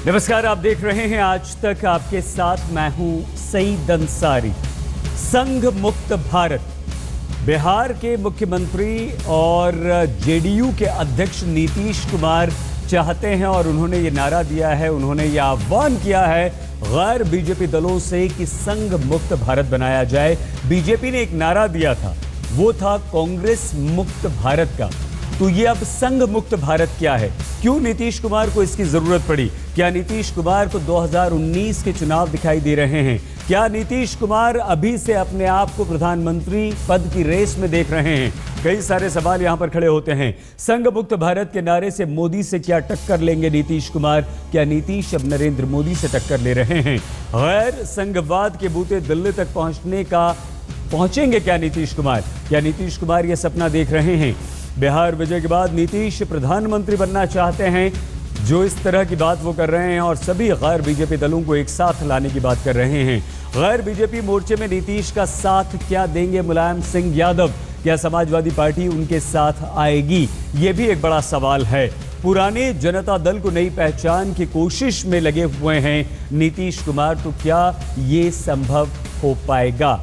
नमस्कार, आप देख रहे हैं आज तक। आपके साथ मैं हूं सईद अंसारी। संघ मुक्त भारत, बिहार के मुख्यमंत्री और जेडीयू के अध्यक्ष नीतीश कुमार चाहते हैं और उन्होंने ये नारा दिया है, उन्होंने ये आह्वान किया है गैर बीजेपी दलों से कि संघ मुक्त भारत बनाया जाए। बीजेपी ने एक नारा दिया था, वो था कांग्रेस मुक्त भारत का। तो ये अब संघ मुक्त भारत क्या है? क्यों नीतीश कुमार को इसकी जरूरत पड़ी? क्या नीतीश कुमार को 2019 के चुनाव दिखाई दे रहे हैं? क्या नीतीश कुमार अभी से अपने आप को प्रधानमंत्री पद की रेस में देख रहे हैं? कई सारे सवाल यहां पर खड़े होते हैं। संघ मुक्त भारत के नारे से मोदी से क्या टक्कर लेंगे नीतीश कुमार? क्या नीतीश अब नरेंद्र मोदी से टक्कर ले रहे हैं? गैर संघवाद के बूते दिल्ली तक पहुंचेंगे क्या नीतीश कुमार? क्या नीतीश कुमार यह सपना देख रहे हैं? बिहार विजय के बाद नीतीश प्रधानमंत्री बनना चाहते हैं, जो इस तरह की बात वो कर रहे हैं और सभी गैर बीजेपी दलों को एक साथ लाने की बात कर रहे हैं। गैर बीजेपी मोर्चे में नीतीश का साथ क्या देंगे मुलायम सिंह यादव? क्या समाजवादी पार्टी उनके साथ आएगी? ये भी एक बड़ा सवाल है। पुराने जनता दल को नई पहचान की कोशिश में लगे हुए हैं नीतीश कुमार, तो क्या ये संभव हो पाएगा?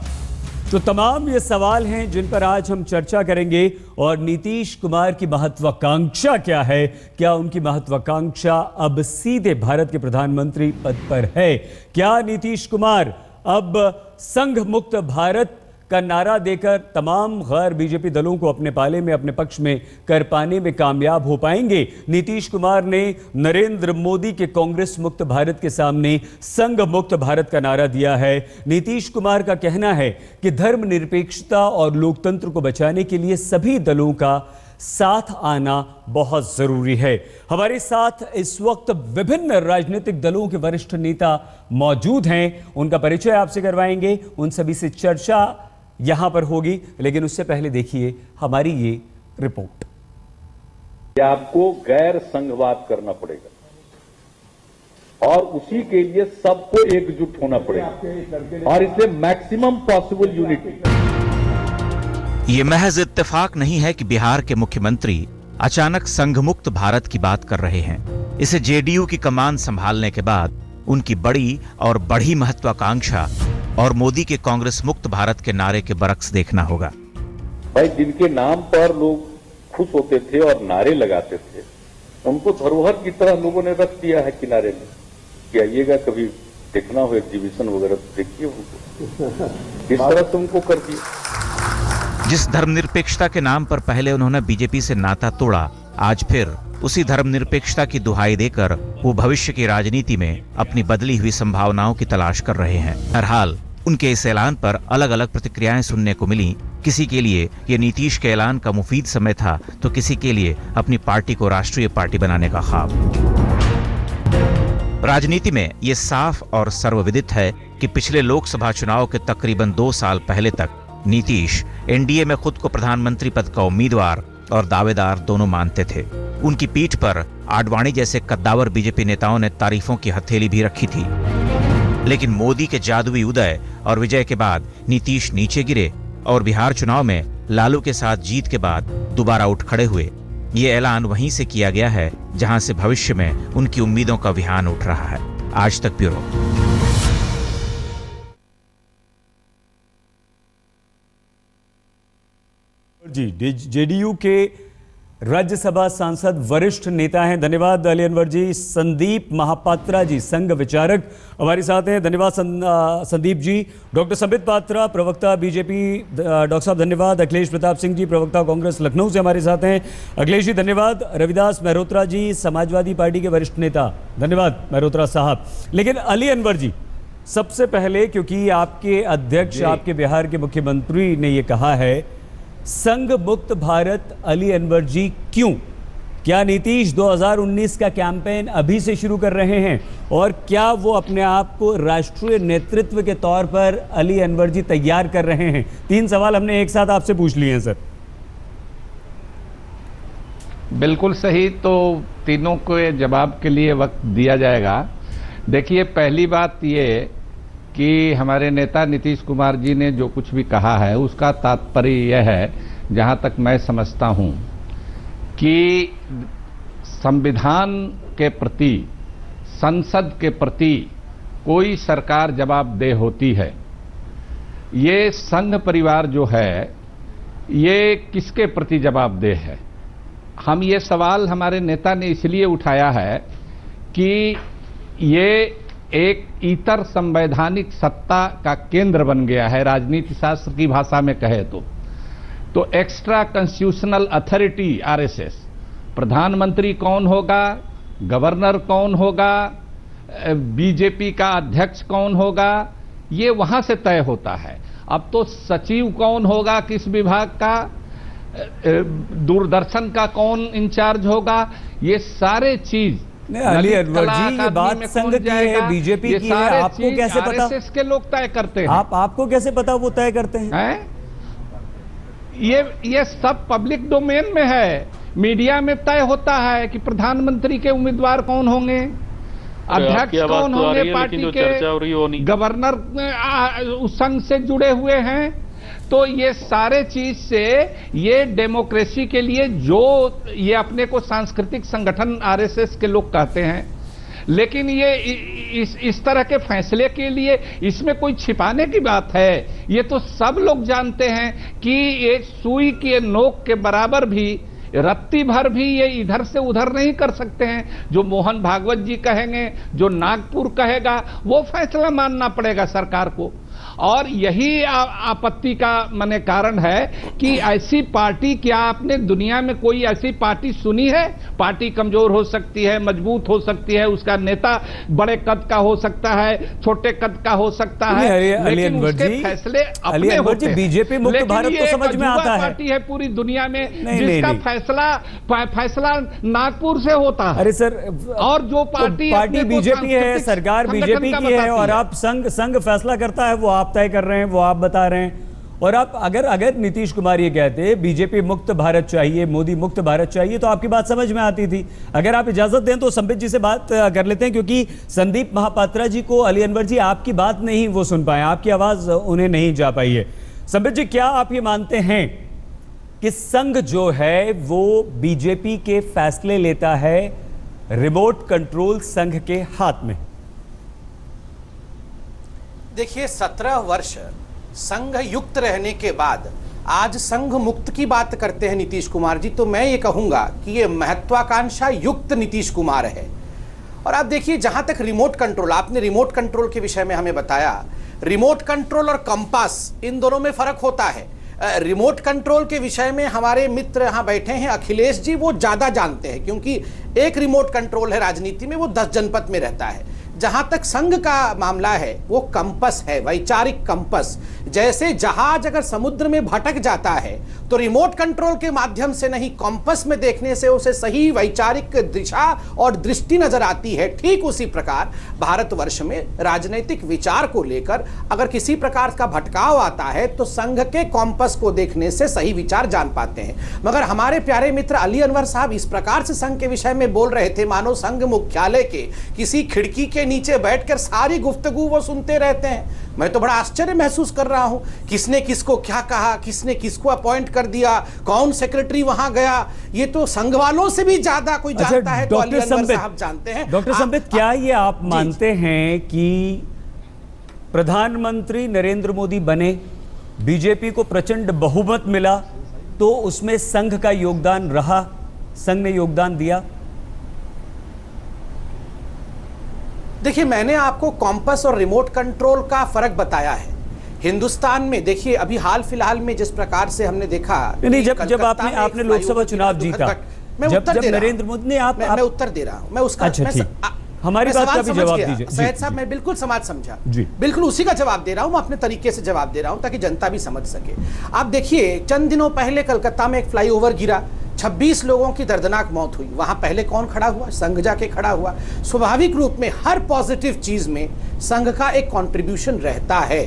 तो तमाम ये सवाल हैं जिन पर आज हम चर्चा करेंगे। और नीतीश कुमार की महत्वाकांक्षा क्या है? क्या उनकी महत्वाकांक्षा अब सीधे भारत के प्रधानमंत्री पद पर है? क्या नीतीश कुमार अब संघ मुक्त भारत का नारा देकर तमाम गैर बीजेपी दलों को अपने पाले में, अपने पक्ष में कर पाने में कामयाब हो पाएंगे? नीतीश कुमार ने नरेंद्र मोदी के कांग्रेस मुक्त भारत के सामने संघ मुक्त भारत का नारा दिया है। नीतीश कुमार का कहना है कि धर्मनिरपेक्षता और लोकतंत्र को बचाने के लिए सभी दलों का साथ आना बहुत जरूरी है। हमारे साथ इस वक्त विभिन्न राजनीतिक दलों के वरिष्ठ नेता मौजूद हैं, उनका परिचय आपसे करवाएंगे, उन सभी से चर्चा यहां पर होगी। लेकिन उससे पहले देखिए हमारी ये रिपोर्ट। आपको गैर संघवाद करना पड़ेगा और उसी के लिए सबको एकजुट होना पड़ेगा और इसलिए मैक्सिमम पॉसिबल यूनिटी। ये महज इत्तेफाक नहीं है कि बिहार के मुख्यमंत्री अचानक संघमुक्त भारत की बात कर रहे हैं। इसे जेडीयू की कमान संभालने के बाद उनकी बड़ी और बढ़ी महत्वाकांक्षा और मोदी के कांग्रेस मुक्त भारत के नारे के बरक्स देखना होगा। भाई, जिनके नाम पर लोग खुश होते थे और नारे लगाते थे, उनको धरोहर की तरह लोगों ने रख दिया है किनारे में कि आइएगा, कभी देखना हो एग्जीबिशन वगैरह तो देखिए उनको। इस तरह से उनको कर दिया। जिस धर्मनिरपेक्षता के नाम पर पहले उन्होंने बीजेपी से नाता तोड़ा, आज फिर उसी धर्मनिरपेक्षता की दुहाई देकर वो भविष्य की राजनीति में अपनी बदली हुई संभावनाओं की तलाश कर रहे हैं। बहरहाल उनके इस ऐलान पर अलग अलग प्रतिक्रियाएं सुनने को मिली। किसी के लिए ये नीतीश के ऐलान का मुफीद समय था, तो किसी के लिए अपनी पार्टी को राष्ट्रीय पार्टी बनाने का ख्वाब। राजनीति में ये साफ और सर्वविदित है कि पिछले लोकसभा चुनाव के तकरीबन 2 साल पहले तक नीतीश एनडीए में खुद को प्रधानमंत्री पद का उम्मीदवार और दावेदार दोनों मानते थे। उनकी पीठ पर आडवाणी जैसे कद्दावर बीजेपी नेताओं ने तारीफों की हथेली भी रखी थी। लेकिन मोदी के जादुई उदय और विजय के बाद नीतीश नीचे गिरे और बिहार चुनाव में लालू के साथ जीत के बाद दोबारा उठ खड़े हुए। ये ऐलान वहीं से किया गया है जहां से भविष्य में उनकी उम्मीदों का विहान उठ रहा है। आज तक ब्यूरो। जी, जेडीयू के राज्यसभा सांसद वरिष्ठ नेता हैं, धन्यवाद अली अनवर जी। संदीप महापात्रा जी, संघ विचारक, हमारे साथ हैं, धन्यवाद संदीप जी। डॉक्टर संबित पात्रा, प्रवक्ता बीजेपी, डॉक्टर साहब धन्यवाद। अखिलेश प्रताप सिंह जी, प्रवक्ता कांग्रेस लखनऊ से हमारे साथ हैं, अखिलेश जी धन्यवाद। रविदास मेहरोत्रा जी, समाजवादी पार्टी के वरिष्ठ नेता, धन्यवाद मेहरोत्रा साहब। लेकिन अली अनवर जी, सबसे पहले क्योंकि आपके अध्यक्ष, आपके बिहार के मुख्यमंत्री ने ये कहा है संघ मुक्त भारत, अली अनवर जी क्यों? क्या नीतीश 2019 का कैंपेन अभी से शुरू कर रहे हैं और क्या वो अपने आप को राष्ट्रीय नेतृत्व के तौर पर अली अनवर जी तैयार कर रहे हैं? 3 सवाल हमने एक साथ आपसे पूछ लिए हैं सर। बिल्कुल सही। तो तीनों को जवाब के लिए वक्त दिया जाएगा। देखिए, पहली बात ये कि हमारे नेता नीतीश कुमार जी ने जो कुछ भी कहा है उसका तात्पर्य यह है, जहां तक मैं समझता हूं, कि संविधान के प्रति संसद के प्रति कोई सरकार जवाबदेह होती है, ये संघ परिवार जो है ये किसके प्रति जवाबदेह है? हम ये सवाल हमारे नेता ने इसलिए उठाया है कि ये एक इतर संवैधानिक सत्ता का केंद्र बन गया है, राजनीति शास्त्र की भाषा में कहे तो एक्स्ट्रा कॉन्स्टिट्यूशनल अथॉरिटी आरएसएस, प्रधानमंत्री कौन होगा, गवर्नर कौन होगा, बीजेपी का अध्यक्ष कौन होगा, ये वहां से तय होता है। अब तो सचिव कौन होगा किस विभाग का, दूरदर्शन का कौन इंचार्ज होगा, ये सारे चीज अली अनवर जी, ये बात संघ की है, बीजेपी की है, आपको कैसे पता? आरएसएस के लोग तय करते हैं। आपको कैसे पता वो तय करते हैं? ये सब पब्लिक डोमेन में है, मीडिया में तय होता है कि प्रधानमंत्री के उम्मीदवार कौन होंगे, अध्यक्ष कौन होंगे पार्टी के, गवर्नर उस संघ से जुड़े हुए हैं। तो ये सारे चीज से ये डेमोक्रेसी के लिए जो ये अपने को सांस्कृतिक संगठन आरएसएस के लोग कहते हैं, लेकिन ये इस तरह के फैसले के लिए इसमें कोई छिपाने की बात है? ये तो सब लोग जानते हैं कि ये सुई के नोक के बराबर भी, रत्ती भर भी ये इधर से उधर नहीं कर सकते हैं। जो मोहन भागवत जी कहेंगे, जो नागपुर कहेगा, वो फैसला मानना पड़ेगा सरकार को। और यही आपत्ति का माने कारण है कि ऐसी पार्टी, क्या आपने दुनिया में कोई ऐसी पार्टी सुनी है? पार्टी कमजोर हो सकती है, मजबूत हो सकती है, उसका नेता बड़े कद का हो सकता है, छोटे कद का हो सकता है, लेकिन उसके फैसले अपने होते हैं। बीजेपी मुक्त भारत तो समझ में आता है, पार्टी है पूरी दुनिया में जिसका फैसला नागपुर से होता है। अरे सर, और जो पार्टी बीजेपी है, सरकार बीजेपी की है, और आप संघ फैसला करता है, वो आप तय कर रहे हैं, वो आप बता रहे हैं। और आप अगर नीतीश कुमार ये कहते बीजेपी मुक्त भारत चाहिए, मोदी मुक्त भारत चाहिए, तो आपकी बात समझ में आती थी। अगर आप इजाजत दें तो संबित जी से बात कर लेते हैं, क्योंकि संदीप महापात्रा जी को अली अनवर जी आपकी बात नहीं वो सुन पाए, आपकी आवाज उन्हें नहीं जा पाई है। संबित जी, क्या आप ये मानते हैं कि संघ जो है वो बीजेपी के फैसले लेता है, रिमोट कंट्रोल संघ के हाथ में? देखिए, 17 वर्ष संघ युक्त रहने के बाद आज संघ मुक्त की बात करते हैं नीतीश कुमार जी, तो मैं ये कहूंगा कि ये महत्वाकांक्षा युक्त नीतीश कुमार है। और आप देखिए, जहां तक रिमोट कंट्रोल, आपने रिमोट कंट्रोल के विषय में हमें बताया, रिमोट कंट्रोल और कंपास, इन दोनों में फर्क होता है। रिमोट कंट्रोल के विषय में हमारे मित्र यहाँ बैठे हैं अखिलेश जी, वो ज्यादा जानते हैं, क्योंकि एक रिमोट कंट्रोल है राजनीति में, वो 10 जनपद में रहता है। जहां तक संघ का मामला है, वो कंपस है, वैचारिक कंपस। जैसे जहाज अगर समुद्र में भटक जाता है तो रिमोट कंट्रोल के माध्यम से नहीं, कंपस में देखने से उसे सही वैचारिक दिशा और दृष्टि नजर आती है। ठीक उसी प्रकार भारतवर्ष में राजनीतिक विचार को लेकर अगर किसी प्रकार का भटकाव आता है तो संघ के कंपस को देखने से सही विचार जान पाते हैं। मगर हमारे प्यारे मित्र अली अनवर साहब इस प्रकार से संघ के विषय में बोल रहे थे मानो संघ मुख्यालय के किसी खिड़की के नीचे बैठकर सारी गुफ्तगू वो सुनते रहते हैं। मैं तो बड़ा आश्चर्य महसूस कर रहा हूं, किसने किसको क्या कहा, किसने किसको अपॉइंट कर दिया, कौन सेक्रेटरी वहां गया, ये तो संघ वालों से भी ज्यादा कोई जानता है तो अली अनवर साहब जानते हैं। डॉक्टर संबित, क्या ये आप मानते हैं कि प्रधानमंत्री नरेंद्र मोदी बने, बीजेपी को प्रचंड बहुमत मिला, तो उसमें संघ का योगदान रहा, संघ ने योगदान दिया? देखिए, मैंने आपको कॉम्पस और रिमोट कंट्रोल का फर्क बताया है। हिंदुस्तान में देखिए, अभी हाल फिलहाल में जिस प्रकार से हमने देखा, नहीं, जब आपने लोकसभा चुनाव जीता, जब नरेंद्र मोदी ने, मैं उत्तर दे रहा हूं, मैं उसका हमारी बात का भी जवाब दीजिए। सैयद साहब, मैं बिल्कुल समाज समझा, बिल्कुल उसी का जवाब दे रहा हूं, मैं अपने तरीके से जवाब दे रहा हूं ताकि जनता भी समझ सके। आप देखिए, चंद दिनों पहले कलकत्ता में एक फ्लाईओवर गिरा, 26 लोगों की दर्दनाक मौत हुई। वहां पहले कौन खड़ा हुआ? संघ जाके खड़ा हुआ। स्वाभाविक रूप में हर पॉजिटिव चीज में संघ का एक कंट्रीब्यूशन रहता है।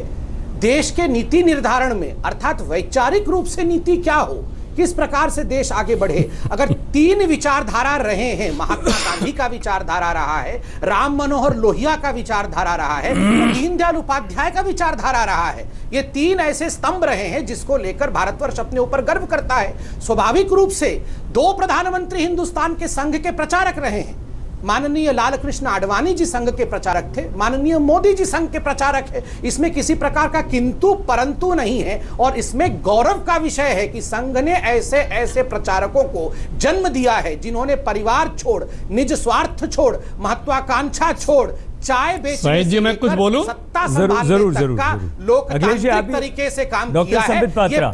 देश के नीति निर्धारण में, अर्थात वैचारिक रूप से नीति क्या हो, किस प्रकार से देश आगे बढ़े, अगर 3 विचारधारा रहे हैं, महात्मा गांधी का विचारधारा रहा है, राम मनोहर लोहिया का विचारधारा रहा है, दीनदयाल उपाध्याय का विचारधारा रहा है, ये 3 ऐसे स्तंभ रहे हैं जिसको लेकर भारतवर्ष अपने ऊपर गर्व करता है। स्वाभाविक रूप से 2 प्रधानमंत्री हिंदुस्तान के संघ के प्रचारक रहे हैं, माननीय लालकृष्ण आडवाणी जी संघ के प्रचारक थे, माननीय मोदी जी संघ के प्रचारक है। इसमें किसी प्रकार का किंतु परंतु नहीं है और इसमें गौरव का विषय है कि संघ ने ऐसे ऐसे प्रचारकों को जन्म दिया है जिन्होंने परिवार छोड़, निज स्वार्थ छोड़, महत्वाकांक्षा छोड़, चाय बेचने जी, मैं कुछ बोलूं? जरूर लोकतांत्रिक तरीके से काम किया है। डॉक्टर संबित पात्रा,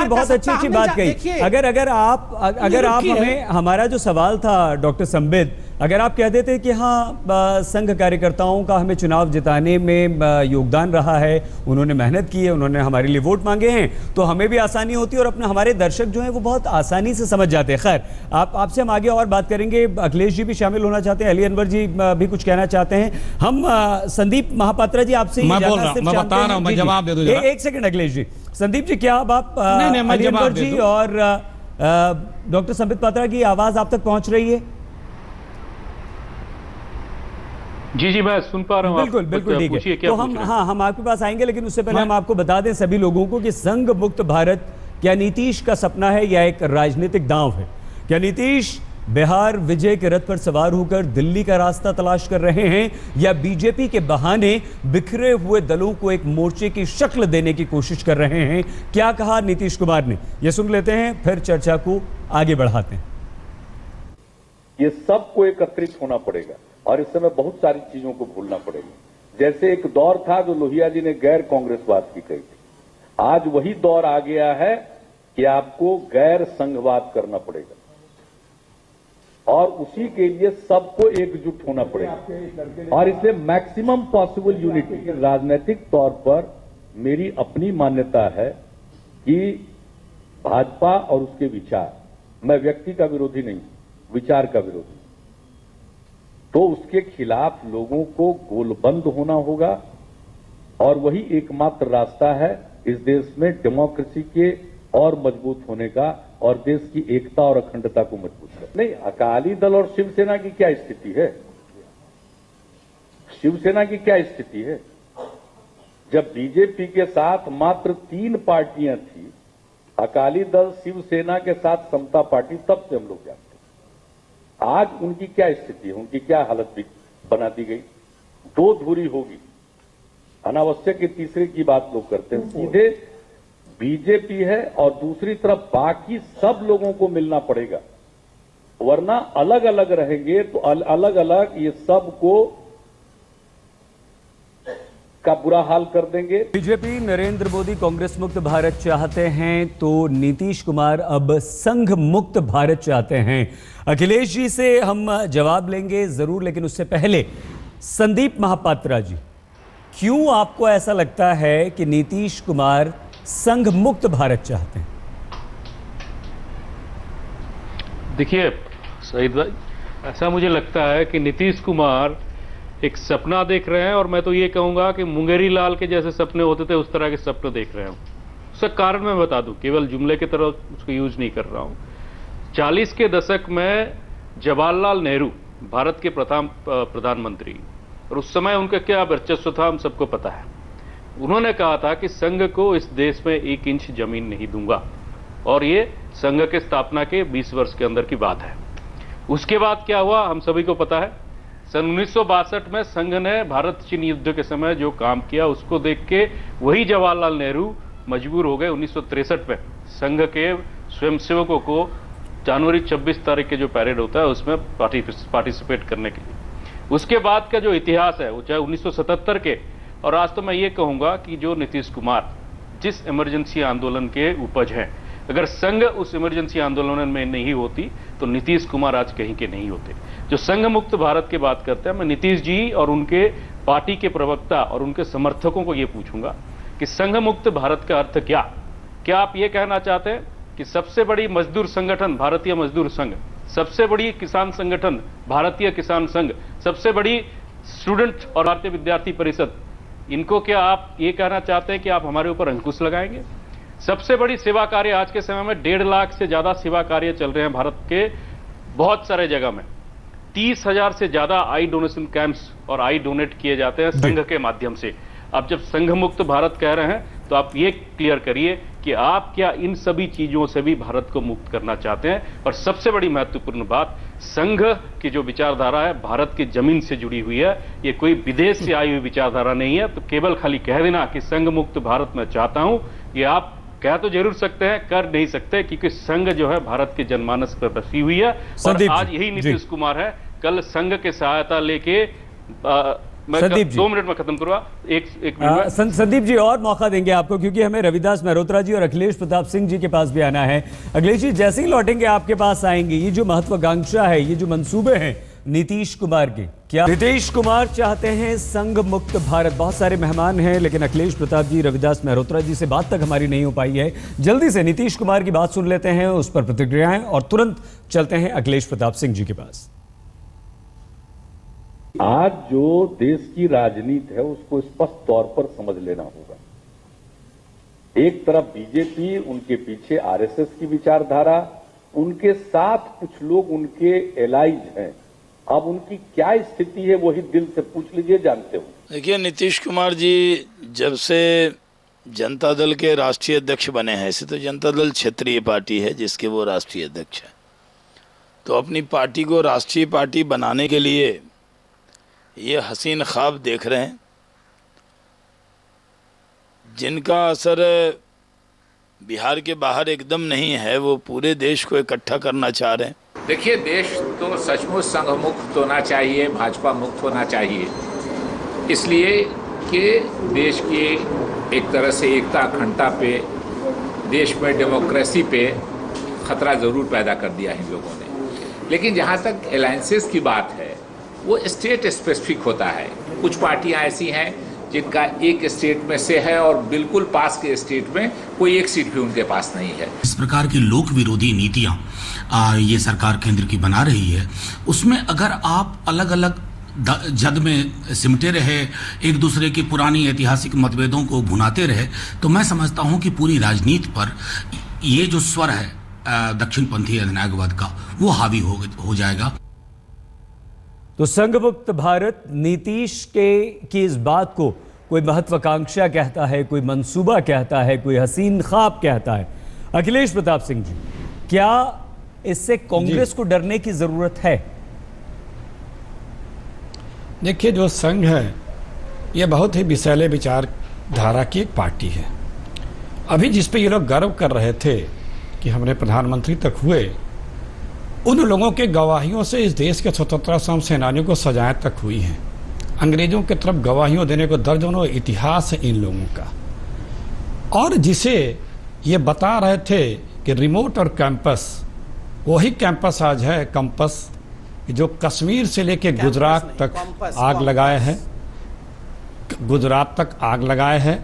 बहुत अच्छी बात कही। अगर आप हमें, हमारा जो सवाल था डॉक्टर संबित, अगर आप कह देते कि हाँ संघ कार्यकर्ताओं का हमें चुनाव जिताने में योगदान रहा है, उन्होंने मेहनत की है, उन्होंने हमारे लिए वोट मांगे हैं, तो हमें भी आसानी होती है और अपने हमारे दर्शक जो हैं वो बहुत आसानी से समझ जाते हैं। खैर, आपसे हम आगे और बात करेंगे। अखिलेश जी भी शामिल होना चाहते हैं, अली अनवर जी भी कुछ कहना चाहते हैं। हम संदीप महापात्रा जी आपसे मैं बोल रहा हूं, मैं बता रहा हूं, मैं जवाब दे दूं। एक सेकंड अखिलेश जी। संदीप जी, क्या अब आप अली अनवर जी और डॉक्टर संबित पात्रा की आवाज आप तक पहुंच रही है? जी मैं सुन पा रहा हूँ। बिल्कुल ठीक है। तो हम आपके पास आएंगे, लेकिन उससे पहले हम आपको बता दें सभी लोगों को कि संघ मुक्त भारत क्या नीतीश का सपना है या एक राजनीतिक दांव है? क्या नीतीश बिहार विजय के रथ पर सवार होकर दिल्ली का रास्ता तलाश कर रहे हैं या बीजेपी के बहाने बिखरे हुए दलों को एक मोर्चे की शक्ल देने की कोशिश कर रहे हैं? क्या कहा नीतीश कुमार ने, यह सुन लेते हैं, फिर चर्चा को आगे बढ़ाते हैं। ये सबको एकत्रित होना पड़ेगा और इस समय बहुत सारी चीजों को भूलना पड़ेगा। जैसे एक दौर था जो लोहिया जी ने गैर कांग्रेसवाद की कही थी, आज वही दौर आ गया है कि आपको गैर संघवाद करना पड़ेगा और उसी के लिए सबको एकजुट होना पड़ेगा। और इसलिए मैक्सिमम पॉसिबल यूनिटी, राजनीतिक तौर पर मेरी अपनी मान्यता है कि भाजपा और उसके विचार, मैं व्यक्ति का विरोधी नहीं, विचार का विरोधी, तो उसके खिलाफ लोगों को गोलबंद होना होगा और वही एकमात्र रास्ता है इस देश में डेमोक्रेसी के और मजबूत होने का और देश की एकता और अखंडता को मजबूत करना। नहीं, अकाली दल और शिवसेना की क्या स्थिति है? शिवसेना की क्या स्थिति है? जब बीजेपी के साथ मात्र 3 पार्टियां थी, अकाली दल शिवसेना के साथ समता पार्टी, तब से हम लोग जानते हैं। आज उनकी क्या स्थिति है, उनकी क्या हालत भी बना दी गई? 2 धुरी होगी, अनावश्यक की तीसरे की बात लोग करते हैं। सीधे बीजेपी है और दूसरी तरफ बाकी सब लोगों को मिलना पड़ेगा, वरना अलग अलग रहेंगे तो अलग अलग ये सबको का बुरा हाल कर देंगे। बीजेपी नरेंद्र मोदी कांग्रेस मुक्त भारत चाहते हैं तो नीतीश कुमार अब संघ मुक्त भारत चाहते हैं। अखिलेश जी से हम जवाब लेंगे जरूर, लेकिन उससे पहले संदीप महापात्रा जी, क्यों आपको ऐसा लगता है कि नीतीश कुमार संघ मुक्त भारत चाहते हैं? देखिए सईद भाई, ऐसा मुझे लगता है कि नीतीश कुमार एक सपना देख रहे हैं और मैं तो ये कहूंगा कि मुंगेरी लाल के जैसे सपने होते थे उस तरह के सपने देख रहे हैं। उसका कारण मैं बता दूं, केवल जुमले की तरह उसको यूज नहीं कर रहा हूं। 40 के दशक में जवाहरलाल नेहरू भारत के प्रधानमंत्री, और उस समय उनका क्या वर्चस्व था हम सबको पता है। उन्होंने कहा था कि संघ को इस देश में 1 इंच जमीन नहीं दूंगा, और ये संघ के स्थापना के 20 वर्ष के अंदर की बात है। उसके बाद क्या हुआ हम सभी को पता है। सन 1962 में संघ ने भारत चीन युद्ध के समय जो काम किया उसको देख के वही जवाहरलाल नेहरू मजबूर हो गए 1963 में संघ के स्वयंसेवकों को जनवरी 26 तारीख के जो पैरेड होता है उसमें पार्टिसिपेट करने के लिए। उसके बाद का जो इतिहास है वो चाहे 1977 के, और आज तो मैं ये कहूंगा कि जो नीतीश कुमार जिस इमरजेंसी आंदोलन के उपज हैं, अगर संघ उस इमरजेंसी आंदोलन में नहीं होती तो नीतीश कुमार आज कहीं के नहीं होते। जो संघ मुक्त भारत की बात करते हैं, मैं नीतीश जी और उनके पार्टी के प्रवक्ता और उनके समर्थकों को यह पूछूंगा कि संघ मुक्त भारत का अर्थ क्या आप ये कहना चाहते हैं कि सबसे बड़ी मजदूर संगठन भारतीय मजदूर संघ, सबसे बड़ी किसान संगठन भारतीय किसान संघ, सबसे बड़ी स्टूडेंट और भारतीय विद्यार्थी परिषद, इनको क्या आप ये कहना चाहते हैं कि आप हमारे ऊपर अंकुश लगाएंगे? सबसे बड़ी सेवा कार्य आज के समय में 1.5 लाख से ज्यादा सेवा कार्य चल रहे हैं भारत के बहुत सारे जगह में। 30,000 से ज्यादा आई डोनेशन कैंप्स और आई डोनेट किए जाते हैं संघ के माध्यम से। अब जब संघ मुक्त भारत कह रहे हैं तो आप ये क्लियर करिए कि आप क्या इन सभी चीजों से भी भारत को मुक्त करना चाहते हैं। और सबसे बड़ी महत्वपूर्ण बात, संघ की जो विचारधारा है भारत की जमीन से जुड़ी हुई है, ये कोई विदेश से आई हुई विचारधारा नहीं है। तो केवल खाली कह देना कि संघ मुक्त भारत मैं चाहता हूं, ये आप कह तो जरूर सकते हैं, कर नहीं सकते, क्योंकि संघ जो है भारत के जनमानस पर बसी हुई है। और आज यही नीतीश कुमार है, कल संघ के सहायता लेके मैं 2 मिनट में खत्म करूंगा, एक मिनट। संदीप जी और मौका देंगे आपको, क्योंकि हमें रविदास मेहरोत्रा जी और अखिलेश प्रताप सिंह जी के पास भी आना है। अखिलेश जी जैसे ही लौटेंगे आपके पास आएंगे। ये जो महत्वाकांक्षा है, ये जो मंसूबे हैं नीतीश कुमार के, क्या नीतीश कुमार चाहते हैं संघ मुक्त भारत? बहुत सारे मेहमान हैं, लेकिन अखिलेश प्रताप जी, रविदास मेहरोत्रा जी से बात तक हमारी नहीं हो पाई है। जल्दी से नीतीश कुमार की बात सुन लेते हैं, उस पर प्रतिक्रियाएं, और तुरंत चलते हैं अखिलेश प्रताप सिंह जी के पास। आज जो देश की राजनीति है उसको स्पष्ट तौर पर समझ लेना होगा। एक तरफ बीजेपी, उनके पीछे आरएसएस की विचारधारा, उनके साथ कुछ लोग उनके एलाइज हैं। अब उनकी क्या स्थिति है वही दिल से पूछ लीजिए, जानते हो। देखिए, नीतीश कुमार जी जब से जनता दल के राष्ट्रीय अध्यक्ष बने हैं, ऐसे तो जनता दल क्षेत्रीय पार्टी है जिसके वो राष्ट्रीय अध्यक्ष है, तो अपनी पार्टी को राष्ट्रीय पार्टी बनाने के लिए ये हसीन ख्वाब देख रहे हैं, जिनका असर बिहार के बाहर एकदम नहीं है। वो पूरे देश को इकट्ठा करना चाह रहे हैं। देखिए, देश तो सचमुच संघ मुक्त होना चाहिए, भाजपा मुक्त होना चाहिए, इसलिए कि देश की एक तरह से एकता अखंडता पे, देश में डेमोक्रेसी पे खतरा ज़रूर पैदा कर दिया इन लोगों ने। लेकिन जहाँ तक अलायंसेस की बात है, वो स्टेट स्पेसिफिक होता है। कुछ पार्टियां ऐसी हैं जिनका एक स्टेट में से है और बिल्कुल पास के स्टेट में कोई एक सीट भी उनके पास नहीं है। इस प्रकार की लोक विरोधी नीतियां ये सरकार केंद्र की बना रही है, उसमें अगर आप अलग अलग जद में सिमटे रहे, एक दूसरे की पुरानी ऐतिहासिक मतभेदों को भुनाते रहे, तो मैं समझता हूं कि पूरी राजनीति पर ये जो स्वर है दक्षिणपंथी अधिनायकवाद का, वो हावी हो जाएगा। तो संघ मुक्त भारत नीतीश की इस बात को कोई महत्वाकांक्षा कहता है, कोई मंसूबा कहता है, कोई हसीन ख्वाब कहता है। अखिलेश प्रताप सिंह जी, क्या इससे कांग्रेस को डरने की जरूरत है? देखिए, जो संघ है ये बहुत ही विषैले विचारधारा की एक पार्टी है। अभी जिस पे ये लोग गर्व कर रहे थे कि हमने प्रधानमंत्री तक हुए, उन लोगों के गवाहियों से इस देश के स्वतंत्रता संग्राम सेनानियों को सजाएं तक हुई हैं। अंग्रेजों की तरफ गवाहियों देने को दर्जनों इतिहास है इन लोगों का। और जिसे ये बता रहे थे कि रिमोट और कैंपस, वही कैंपस आज है कंपस, जो कश्मीर से लेके गुजरात तक आग लगाए है, गुजरात तक आग लगाए है।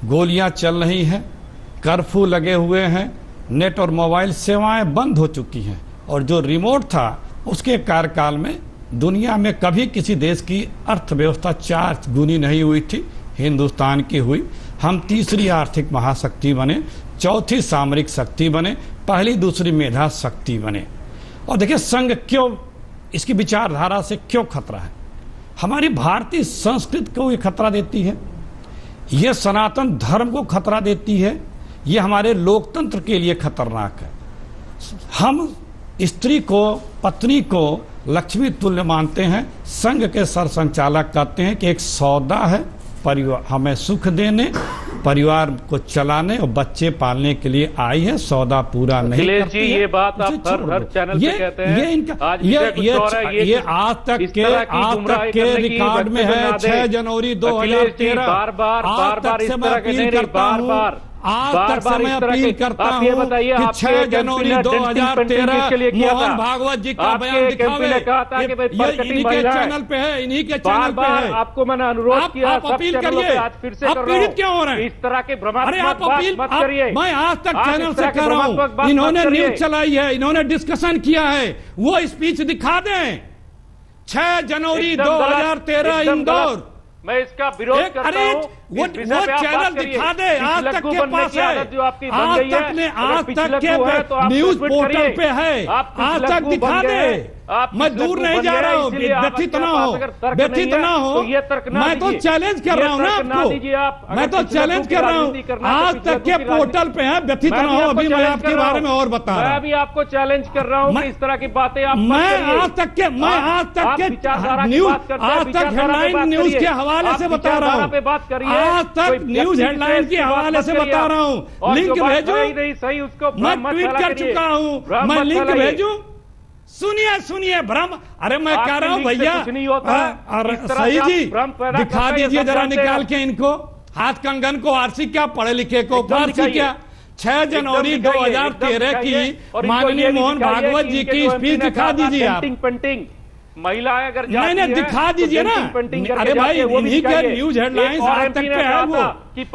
गोलियां चल रही हैं, कर्फ्यू लगे हुए हैं, नेट और मोबाइल सेवाएं बंद हो चुकी हैं। और जो रिमोट था उसके कार्यकाल में दुनिया में कभी किसी देश की अर्थव्यवस्था 4 गुनी नहीं हुई थी, हिंदुस्तान की हुई। हम तीसरी आर्थिक महाशक्ति बने, चौथी सामरिक शक्ति बने, पहली दूसरी मेधा शक्ति बने। और देखिए, संघ क्यों, इसकी विचारधारा से क्यों खतरा है? हमारी भारतीय संस्कृति को ये खतरा देती है, ये सनातन धर्म को खतरा देती है, ये हमारे लोकतंत्र के लिए खतरनाक है। हम स्त्री को, पत्नी को लक्ष्मी तुल्य मानते हैं। संघ के सरसंचालक कहते हैं कि एक सौदा है, परिवार हमें सुख देने, परिवार को चलाने और बच्चे पालने के लिए आई है, सौदा पूरा नहीं करती है। ये बात आप हर चैनल पे कहते हैं। ये इनका ये आज तक के रिकॉर्ड में है। 6 जनवरी 2013 आज तक से मैं अपील करता हूँ, आज तक से मैं अपील करता हूँ कि 6 जनवरी 2013 मोहन भागवत जी का बयान दिखावे। इन्हीं के चैनल पे है, इन्हीं के चैनल पे है। आपको मैंने अनुरोध किया, आप अपील करिए। आप पीड़ित क्यों हो रहे हैं? इस तरह के अरे आप अपील मत करिए। मैं आज तक चैनल से कर रहा हूँ, इन्होंने न्यूज चलाई है, इन्होंने डिस्कशन किया है, वो स्पीच दिखा दें। 6 जनवरी 2013 इंदौर। मैं इसका विरोध करता हूं। वो चैनल दिखा दे, आज तक के पास है, आज तक के न्यूज पोर्टल पे है, आज तक दिखा दे। मैं दूर नहीं जा रहा हूँ, व्यथित ना हो, व्यथित ना हो, मैं तो चैलेंज कर रहा हूँ ना आपको, मैं तो चैलेंज कर रहा हूँ, आज तक के पोर्टल पे है, व्यथित ना हो। अभी मैं आपके बारे में और बता रहा हूँ, मैं भी आपको चैलेंज कर रहा हूँ, इस तरह की बातें आप मैं आज तक के न्यूज, आज तक हेडलाइन न्यूज के हवाले से बता रहा हूँ, आज तक न्यूज हेडलाइन के हवाले से बता रहा हूँ। लिंक भेजूं, मैं ट्वीट कर चुका हूँ, मैं लिंक भेजूं। सुनिए भ्रम, अरे मैं कह रहा हूँ भैया, सही जी दिखा दीजिए जरा निकाल के इनको, हाथ कंगन को, आरसी क्या, पढ़े लिखे को, फारसी क्या। 6 जनवरी 2013 की माननीय मोहन भागवत जी की स्पीच दिखा दीजिए आप। पेंटिंग महिलाएं अगर नहीं दिखा दीजिए ना, अरे भाई इन्हीं के न्यूज हेडलाइंस आज तक पे है वो,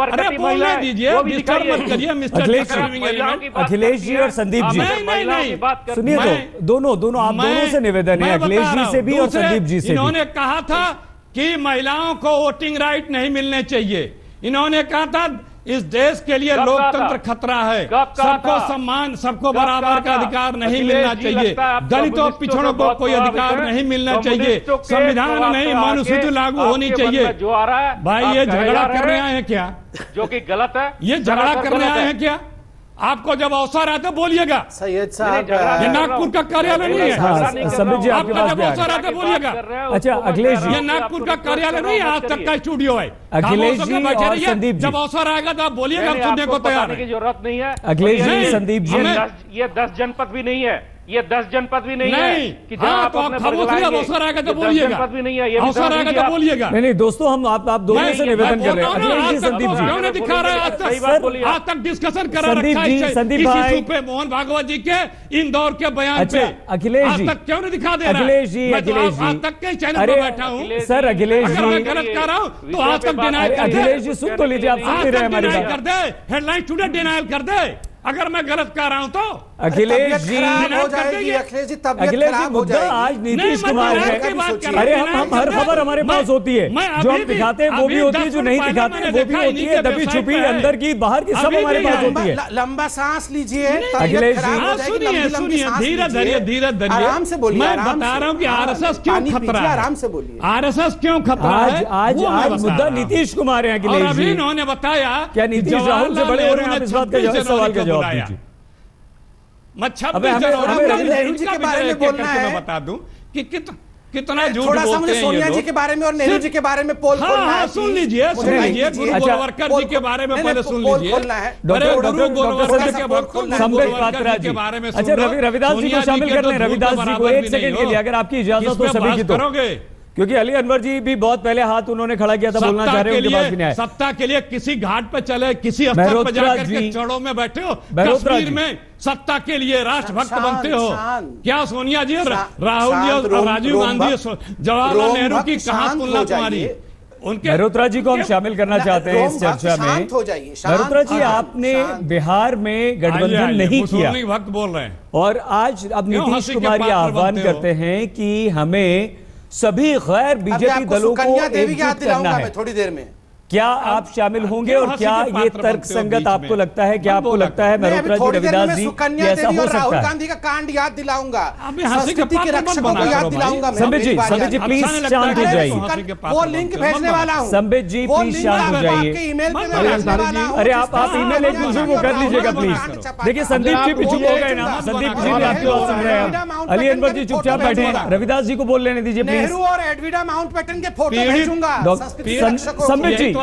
अरे बोलने दीजिए, डिस्टर्ब मत करिए मिस्टर अखिलेश जी और संदीप जी। नहीं सुनिए, तो दोनों आप दोनों से निवेदन है, अखिलेश जी से भी और संदीप जी से। इन्होंने कहा था कि महिलाओं को वोटिंग राइट नहीं मिलने चाहिए, इन्होंने कहा था इस देश के लिए लोकतंत्र खतरा है, सबको सम्मान, सबको बराबर का अधिकार नहीं मिलना चाहिए, दलितों पिछड़ों को कोई अधिकार नहीं मिलना चाहिए, संविधान नहीं, मनुस्मृति लागू होनी चाहिए। जो आ रहा है भाई ये झगड़ा करने आए हैं क्या? जो कि गलत है, ये झगड़ा करने आए हैं क्या? आपको जब अवसर आए तो बोलिएगा। सैयद साहब, ये नागपुर का कार्यालय नहीं है, संबित जी आपके आपका पास जब भी आ अवसर आए तो बोलिएगा। अच्छा अखिलेश जी, ये नागपुर का कार्यालय नहीं है, आज तक का स्टूडियो है। अखिलेश जी और संदीप जी, जब अवसर आएगा तो आप बोलिएगा, हम सुनने को तैयार की जरूरत नहीं है। अखिलेश जी, संदीप जी, ये 10 जनपद भी नहीं है, ये 10 जनपद भी नहीं है कि हाँ, तो आप अवसर आएगा तो बोलिएगा, जनपद भी नहीं है, ये अवसर आएगा तो बोलिएगा। नहीं दोस्तों, हम आप दोनों से निवेदन कर रहे हैं, अखिलेश जी, संदीप जी। क्यों नहीं दिखा रहे आज तक डिस्कशन करा रखा है संदीप भाई पे मोहन भागवत जी के इंदौर के बयान पे। अखिलेश जी, आज तक क्यों नहीं दिखा दे रहा? अखिलेश जी, आज तक के चैनल पे बैठा हूँ सर, अखिलेश जी, अगर मैं गलत कर रहा हूँ तो आज तक डिनाई कर दे। अखिलेश जी सुन तो लीजिए, आप सुन नहीं रहे हमारी बात। कर दे, हेडलाइन टुडे डिनाइल कर दे, अगर मैं गलत कर रहा हूँ तो। अखिलेश जी, अखिलेश जी, मुद्दा आज नीतीश कुमार है। अरे हम हर खबर हमारे पास होती है, जो हम दिखाते हैं वो भी होती है, जो नहीं दिखाते हैं वो भी होती है, दबी छुपी अंदर की बाहर की सब हमारे पास होती है। लंबा सांस लीजिए अखिलेश जी, सुनिए, धीरे धीरे आराम से बोलिए। मैं बता रहा हूँ कि आरएसएस क्यों खतरा है, आराम से बोलिए। आरएसएस क्यों खतरा है? आज मुद्दा नीतीश कुमार है अखिलेश जी। अभी इन्होंने बताया क्या नीतीश राहुल से बड़े हो रहे हैं? आप इस बात का सवाल का जवाब दीजिए। मैं 26 जनवरी के बारे में बोलना है, मैं बता दूं कि कितना झूठ बोलते हैं सोनिया जी के बारे में और नेहरू जी के बारे में पोल खोलना है। सुन लीजिए गुरु गोलवलकर जी के बारे में पहले सुन लीजिए। गुरु गोलवलकर के बारे में। अच्छा रविदास जी को शामिल कर लें, रविदास जी को 1 सेकंड के लिए अगर आपकी इजाजत हो सभी की तो, क्योंकि अली अनवर जी भी बहुत पहले हाथ उन्होंने खड़ा किया था, बोलना चाह रहे हैं, उनके पास भी नहीं आया। सत्ता के लिए किसी घाट पे चले, किसी स्तर पर जाकर के चढ़ों में बैठे हो, कश्मीर में सत्ता के लिए राष्ट्रभक्त बनते हो क्या? सोनिया जी, राहुल जी और राजीव गांधी, जवाहरलाल नेहरू की कहां तुलना तुम्हारी? उनके मल्होत्रा जी को हम शामिल करना चाहते हैं इस चर्चा में। मल्होत्रा जी, आपने बिहार में गठबंधन नहीं किया, भक्त बोल रहे हैं, और आज अब नीतीश कुमार ये आह्वान करते हैं कि हमें सभी गैर बीजेपी दलों को एकजुट करना है। थोड़ी देर में क्या आप शामिल होंगे, और क्या ये तर्क संगत आपको लगता है? क्या आपको लगता है मल्होत्रा जी, रविदास जी, ऐसा हो सकता है? राहुल गांधी का कांड याद दिलाऊंगा, संस्कृति के रक्षकों को याद दिलाऊंगा। संबित जी प्लीज शांत हो जाइए। वो लिंक भेजने वाला हूँ। संबित जी प्लीज शांत हो जाइए। अरे आप ईमेल एक दूसरे को कर लीजिएगा प्लीज। देखिए संदीप जी भी चुप हो गए ना, संदीप जी भी आपकी बात सुन रहे हैं। अली अनवर जी चुपचाप बैठे हैं, रविदास जी को बोल लेने दीजिए प्लीज। नेहरू और एडविडा माउंटबेटन के फोटो भेजूंगा। संबित जी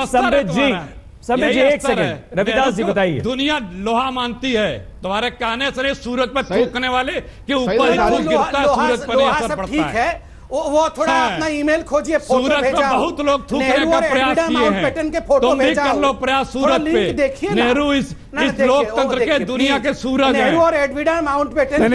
1 सेकंड, रविदास जी बताइए। दुनिया लोहा मानती है, तुम्हारे कहने से सूरज पर थूकने वाले के ऊपर ही थूक गिरता है, सूरज पर असर पड़ता है। वो थोड़ा अपना ईमेल खोजिए, सूरज पे बहुत लोग थूकने का प्रयास किए हैं, तुम भी कर लो प्रयास सूरज पे। नेहरू इस लोकतंत्र के दुनिया के सूरज है। और एडविडा माउंटबेटन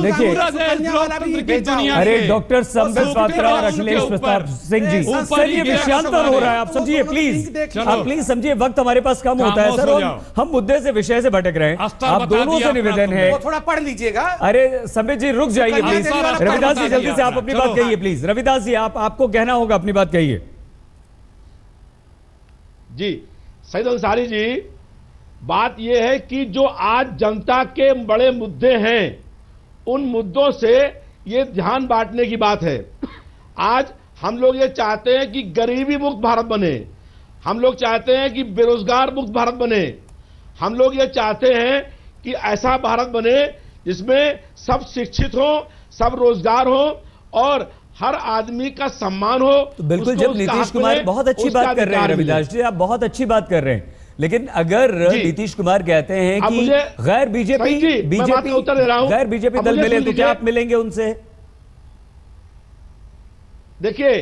देखिए अरे डॉक्टर संबित पात्रा और अखिलेश प्रताप सिंह जी, सर ये विषयांतर हो रहा है, आप समझिए प्लीज, आप प्लीज समझिए, वक्त हमारे पास कम होता है सर, हम मुद्दे से विषय से भटक रहे हैं। आप दोनों से निवेदन है, थोड़ा पढ़ लीजिएगा। अरे संबित जी रुक जाइए प्लीज, रविदास जी जल्दी से आप अपनी बात कहिए प्लीज। रविदास जी आपको कहना होगा, अपनी बात कहिए। जी सईद अंसारी जी, बात यह है कि जो आज जनता के बड़े मुद्दे हैं उन मुद्दों से ये ध्यान बांटने की बात है। आज हम लोग ये चाहते हैं कि गरीबी मुक्त भारत बने, हम लोग चाहते हैं कि बेरोजगार मुक्त भारत बने, हम लोग ये चाहते हैं कि ऐसा भारत बने जिसमें सब शिक्षित हो, सब रोजगार हो और हर आदमी का सम्मान हो। तो बिल्कुल, जब नीतीश कुमार बहुत अच्छी बात कर रहे हैं रविदास जी, आप बहुत अच्छी बात कर रहे हैं, लेकिन अगर नीतीश कुमार कहते हैं कि गैर बीजेपी गैर बीजेपी दल मिले तो क्या आप मिलेंगे उनसे? देखिए,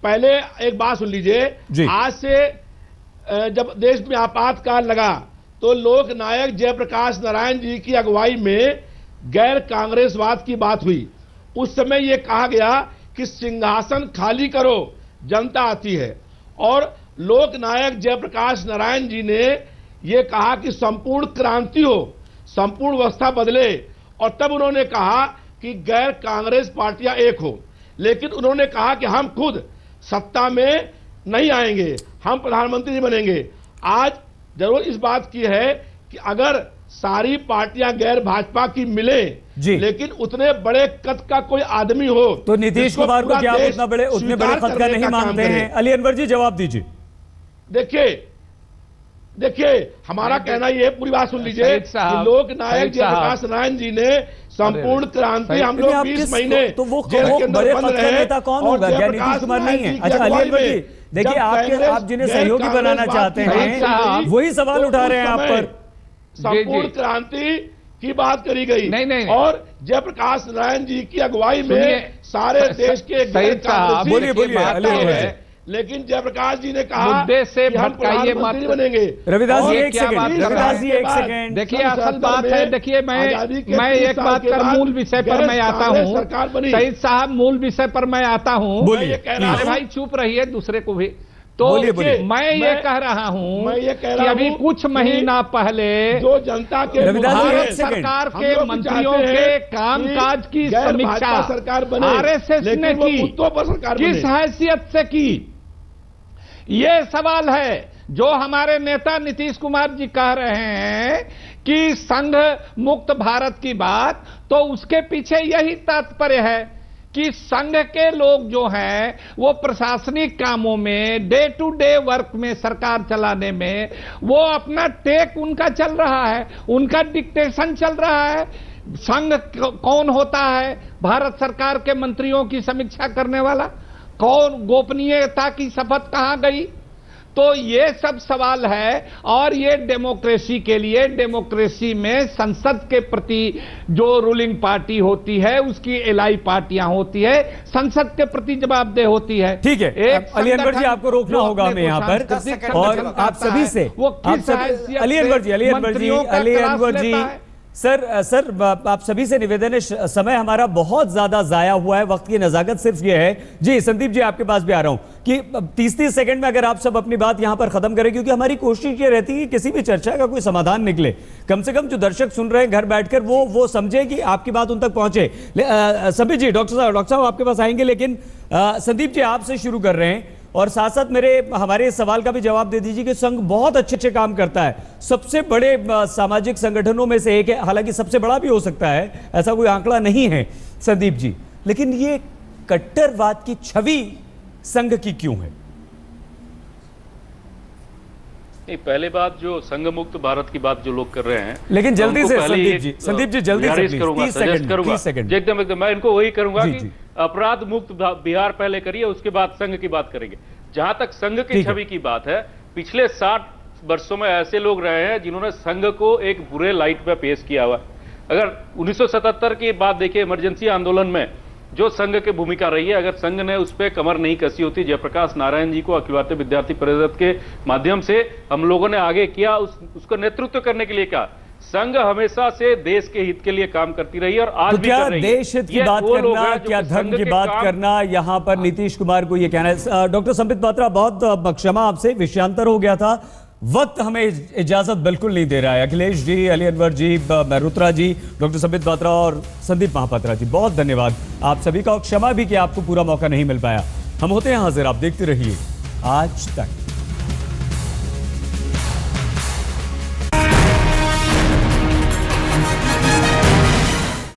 पहले एक बात सुन लीजिए। आज से जब देश में आपातकाल लगा तो लोक नायक जयप्रकाश नारायण जी की अगुवाई में गैर कांग्रेसवाद की बात हुई। उस समय यह कहा गया कि सिंहासन खाली करो, जनता आती है, और लोक नायक जयप्रकाश नारायण जी ने यह कहा कि संपूर्ण क्रांति हो, संपूर्ण व्यवस्था बदले, और तब उन्होंने कहा कि गैर कांग्रेस पार्टियां एक हो। लेकिन उन्होंने कहा कि हम खुद सत्ता में नहीं आएंगे, हम प्रधानमंत्री नहीं बनेंगे। आज जरूर इस बात की है कि अगर सारी पार्टियां गैर भाजपा की मिले, लेकिन उतने बड़े कद का कोई आदमी हो, तो नीतीश कुमार को क्या उतने बड़े कद का नहीं मानते हैं? अली अनवर जी जवाब दीजिए। देखिए हमारा कहना ये, पूरी बात सुन लीजिए, कि लोक नायक जयप्रकाश नारायण जी ने संपूर्ण क्रांति, हम लोग 20 महीने तो वो बड़े पद का नेता कौन होगा? क्या नीतीश कुमार नहीं है? अच्छा अली अनवर जी, देखिए आप जिन्हें सहयोगी बनाना चाहते हैं वही सवाल उठा रहे हैं आप पर। संपूर्ण क्रांति की बात करी गई नहीं। और जयप्रकाश नारायण जी की अगुवाई में सारे देश के बोलिए, लेकिन जयप्रकाश जी ने कहा मुद्दे से भटकाइए मत बनेंगे। रविदास जी एक सेकंड, देखिए असल बात है, देखिए मैं एक बात कर मूल विषय पर मैं आता हूँ, सईद साहब मूल विषय पर मैं आता हूँ। अरे भाई चुप रहिए, दूसरे को भी तो मैं ये कह रहा हूँ कि अभी कुछ महीना पहले जो जनता के भारत सरकार के मंत्रियों के कामकाज की समीक्षा आरएसएस ने की, किस हैसियत से की, ये सवाल है। जो हमारे नेता नीतीश कुमार जी कह रहे हैं कि संघ मुक्त भारत की बात, तो उसके पीछे यही तात्पर्य है कि संघ के लोग जो हैं वो प्रशासनिक कामों में, डे टू डे वर्क में, सरकार चलाने में, वो अपना टेक उनका चल रहा है, उनका डिक्टेशन चल रहा है। संघ कौन होता है? भारत सरकार के मंत्रियों की समीक्षा करने वाला कौन? गोपनीयता की शपथ कहां गई? तो ये सब सवाल है। और ये डेमोक्रेसी के लिए, डेमोक्रेसी में संसद के प्रति जो रूलिंग पार्टी होती है उसकी एलाई पार्टियां होती है, संसद के प्रति जवाबदेह होती है। ठीक है, अली अनवर जी आपको रोकना होगा हमें यहाँ पर, और आप सभी से अली अनवर जी सर आप सभी से निवेदन है, समय हमारा बहुत ज्यादा जाया हुआ है, वक्त की नजाकत सिर्फ ये है। जी संदीप जी आपके पास भी आ रहा हूं कि 30-30 सेकंड में अगर आप सब अपनी बात यहां पर खत्म करें, क्योंकि हमारी कोशिश ये रहती है कि किसी भी चर्चा का कोई समाधान निकले, कम से कम जो दर्शक सुन रहे हैं घर बैठकर वो समझे कि आपकी बात उन तक पहुंचे। सभी जी, डॉक्टर साहब आपके पास आएंगे, लेकिन संदीप जी आपसे शुरू कर रहे हैं और साथ साथ हमारे इस सवाल का भी जवाब दे दीजिए कि संघ बहुत अच्छे काम करता है, सबसे बड़े सामाजिक संगठनों में से एक है, हालांकि सबसे बड़ा भी हो सकता है, ऐसा कोई आंकड़ा नहीं है संदीप जी, लेकिन ये कट्टरवाद की छवि संघ की क्यों है? पहले बात जो संघ मुक्त भारत की बात जो लोग कर रहे हैं, लेकिन जल्दी से संदीप जी जल्दी से करूंगा, सजेस्ट करूंगा एकदम मैं इनको वही करूंगा कि अपराध मुक्त बिहार पहले करिए, उसके बाद संघ की बात करेंगे। जहां तक संघ की छवि की बात है, पिछले 60 वर्षों में ऐसे लोग रहे हैं जिन्होंने संघ को एक बुरे लाइट में पेश किया हुआ। अगर 1977 की बात देखिए, इमरजेंसी आंदोलन में जो संघ की भूमिका रही है, अगर संघ ने उस पर कमर नहीं कसी होती, जयप्रकाश नारायण जी को अखिल भारतीय विद्यार्थी परिषद के माध्यम से हम लोगों ने आगे किया, उसको नेतृत्व करने के लिए कहा। संघ हमेशा से देश के हित के लिए काम करती रही और आज भी कर रही है। देश हित की बात करना, क्या धर्म की बात करना, यहां पर नीतीश कुमार को यह कहना है। डॉक्टर संबित पात्रा, बहुत क्षमा आपसे, विषयांतर हो गया था, वक्त हमें इजाजत बिल्कुल नहीं दे रहा है। अखिलेश जी, अली अनवर जी, मेहरुत्रा जी, डॉक्टर संबित पात्रा और संदीप महापात्रा जी, बहुत धन्यवाद आप सभी का, और क्षमा भी कि आपको पूरा मौका नहीं मिल पाया। हम होते हैं हाजिर, आप देखते रहिए आज तक।